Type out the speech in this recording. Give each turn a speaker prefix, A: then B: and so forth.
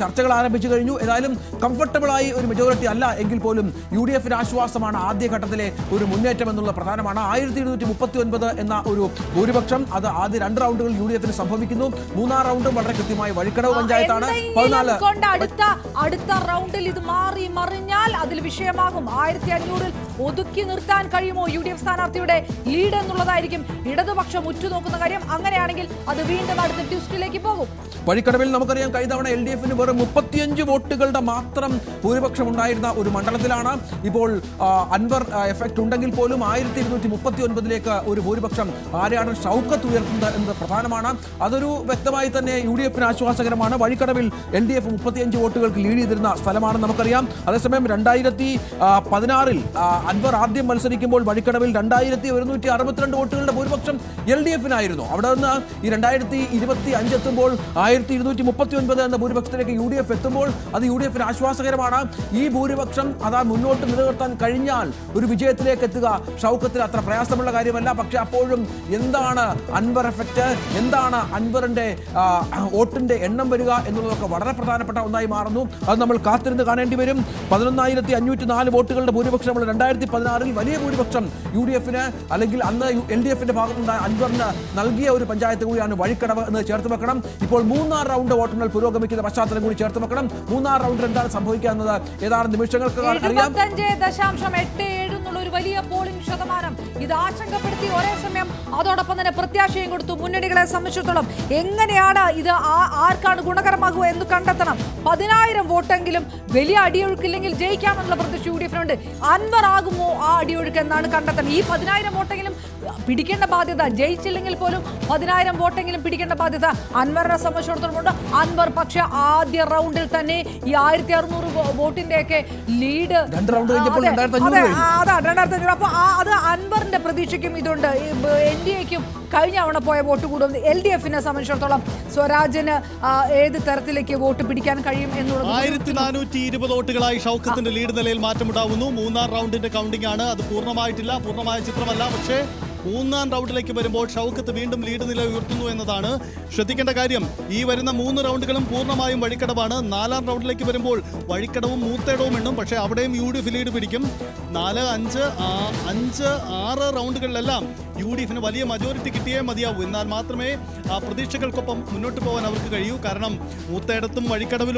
A: ചർച്ചകൾ ആരംഭിച്ചു കഴിഞ്ഞു. ഏതായാലും കംഫർട്ടബിളായി ഒരു മെജോറിറ്റി അല്ല എങ്കിൽ പോലും UDF ആശ്വാസമാണ് ആദ്യഘട്ടത്തിലെ ഒരു മുന്നേറ്റം എന്നുള്ള പ്രധാനമാണ്. 1239 എന്ന ഒരു ഭൂരിപക്ഷം അത് ആദ്യ 2 റൗണ്ടുകൾ UDF സംഭവിക്കുന്നു. മൂന്നാം റൗണ്ടും വളരെ കൃത്യമായി വഴിക്കടവ് പഞ്ചായത്താണ്.
B: 14 അടുത്ത റൗണ്ടിൽ ഇത് മാറി മറിഞ്ഞാൽ അതിൽ വിഷയമാകും. 1500 ഒതുക്കി നിർത്താൻ കഴിയുമോ UDF സ്ഥാനാർത്ഥിയുടെ ലീഡ് എന്നുള്ളതായിരിക്കും ഇടതുപക്ഷം ഉറ്റുനോക്കുന്ന കാര്യം. അങ്ങനെയാണെങ്കിൽ അത് വീണ്ടും അടുത്ത ട്വിസ്റ്റിലേക്ക് പോകും.
A: വഴിക്കടവിൽ നമുക്കറിയാം കഴിഞ്ഞ തവണ LDF വെറും 35 വോട്ടുകളുടെ മാത്രം ഭൂരിപക്ഷം ഉണ്ടായിരുന്ന ഒരു മണ്ഡലത്തിലാണ് ഇപ്പോൾ അൻവർ എഫക്ട് ഉണ്ടെങ്കിൽ പോലും 1239 ഒരു ഭൂരിപക്ഷം ആരെയാണ് ഷൗക്കത്ത് ഉയർത്തുന്നത് എന്നത് പ്രധാനമാണ്. അതൊരു വ്യക്തമായി തന്നെ UDF ആശ്വാസകരമാണ്. വഴിക്കടവിൽ LDF 35 വോട്ടുകൾക്ക് ലീഡ് ചെയ്തിരുന്ന സ്ഥലമാണ് നമുക്കറിയാം. അതേസമയം 2016 അൻവർ ആദ്യം മത്സരിക്കുമ്പോൾ വഴിക്കടവിൽ 2162 വോട്ടുകളുടെ ഭൂരിപക്ഷം LDF അവിടെ നിന്ന് ഈ 2025 എത്തുമ്പോൾ 1239 എന്ന ഭൂരിപക്ഷത്തിലേക്ക് UDF എത്തുമ്പോൾ അത് UDF ആശ്വാസകരമാണ്. ഈ ഭൂരിപക്ഷം അതാ മുന്നോട്ട് നിലനിർത്താൻ കഴിഞ്ഞാൽ ഒരു വിജയത്തിലേക്ക് എത്തുക ഷൗക്കത്തിന് അത്ര പ്രയാസമുള്ള കാര്യമല്ല. പക്ഷെ അപ്പോഴും എന്താണ് അൻവർ എഫക്റ്റ്, എന്താണ് അൻവറിന്റെ വോട്ടിന്റെ എണ്ണം വരിക എന്നുള്ളതൊക്കെ വളരെ പ്രധാനപ്പെട്ട ഒന്നായി മാറുന്നു. അത് നമ്മൾ കാത്തിരുന്ന് കാണേണ്ടി വരും. 11,504 വോട്ടുകളുടെ ഭൂരിപക്ഷം 2016 വലിയ ഭൂരിപക്ഷം UDF അല്ലെങ്കിൽ അന്ന് LDF ഭാഗത്തുനിന്ന് അൻവറിന് നൽകിയ ഒരു പഞ്ചായത്ത് കൂടിയാണ് വഴിക്കടവ് എന്ന് ചേർത്ത് വെക്കണം. ഇപ്പോൾ മൂന്നാം റൗണ്ട് വോട്ടെണ്ണൽ പുരോഗമിക്കുന്ന പശ്ചാത്തലം കൂടി ചേർത്ത് വെക്കണം. മൂന്നാം റൗണ്ടിൽ എന്താണ് സംഭവിക്കുക എന്നത് ഏതാനും നിമിഷങ്ങൾക്ക് അറിയാം.
B: 75.87 ഒരു വലിയ പോളിംഗ് ശതമാനം ഇത് ആശങ്കപ്പെടുത്തി. ഒരേ സമയം അതോടൊപ്പം തന്നെ പ്രത്യാശയും കൊടുത്തു. മുന്നണികളെ സംബന്ധിച്ചിടത്തോളം എങ്ങനെയാണ് ഇത് ആർക്കാണ് ഗുണകരമാകുക എന്ന് കണ്ടെത്തണം. 10,000 വോട്ടെങ്കിലും വലിയ അടിയൊഴുക്കില്ലെങ്കിൽ ജയിക്കാമെന്നുള്ള പ്രതീക്ഷ UDF അൻവർ ആകുമോ ആ അടിയൊഴുക്ക് എന്നാണ് കണ്ടെത്തണം. ഈ 10,000 വോട്ടെങ്കിലും പിടിക്കേണ്ട ബാധ്യത, ജയിച്ചില്ലെങ്കിൽ പോലും 10,000 വോട്ടെങ്കിലും പിടിക്കേണ്ട ബാധ്യത അൻവറിനെ സംബന്ധിച്ചിടത്തോളം ഉണ്ട്. അൻവർ പക്ഷെ ആദ്യ റൗണ്ടിൽ തന്നെ ഈ 1600 വോട്ടിന്റെയൊക്കെ ലീഡ് 2,500. അപ്പൊ അത് അൻവറിന്റെ പ്രതീക്ഷയ്ക്കും ഇതുണ്ട്. NDAക്കും കഴിഞ്ഞ തവണ പോയ വോട്ട് കൂടും. LDF സംബന്ധിച്ചിടത്തോളം സ്വരാജിന് ഏത് തരത്തിലേക്ക് വോട്ട് പിടിക്കാൻ കഴിയും എന്നുള്ളത്
C: 1420 വോട്ടുകളായി ഷൗക്കത്തിന്റെ ലീഡ് നിലയിൽ മാറ്റമുണ്ടാവുന്നു. മൂന്നാം റൗണ്ടിന്റെ കൗണ്ടിംഗ് ആണ്. അത് പൂർണ്ണമായിട്ടില്ല, പൂർണ്ണമായ ചിത്രമല്ല. പക്ഷേ മൂന്നാം റൗണ്ടിലേക്ക് വരുമ്പോൾ ഷൗക്കത്ത് വീണ്ടും ലീഡ് നില ഉയർത്തുന്നു എന്നതാണ് ശ്രദ്ധിക്കേണ്ട കാര്യം. ഈ വരുന്ന 3 റൗണ്ടുകളും പൂർണ്ണമായും വഴിക്കടവാണ്. 4ാം റൗണ്ടിലേക്ക് വരുമ്പോൾ വഴിക്കടവും മൂത്തേടവും എണ്ണും. പക്ഷേ അവിടെയും UDF ലീഡ് പിടിക്കും. 4, 5, 6 റൗണ്ടുകളിലെല്ലാം UDF വലിയ മജോറിറ്റി കിട്ടിയേ മതിയാവൂ. എന്നാൽ മാത്രമേ ആ പ്രതീക്ഷകൾക്കൊപ്പം മുന്നോട്ട് പോകാൻ അവർക്ക് കഴിയൂ. കാരണം മൂത്തേടത്തും വഴിക്കടവിലും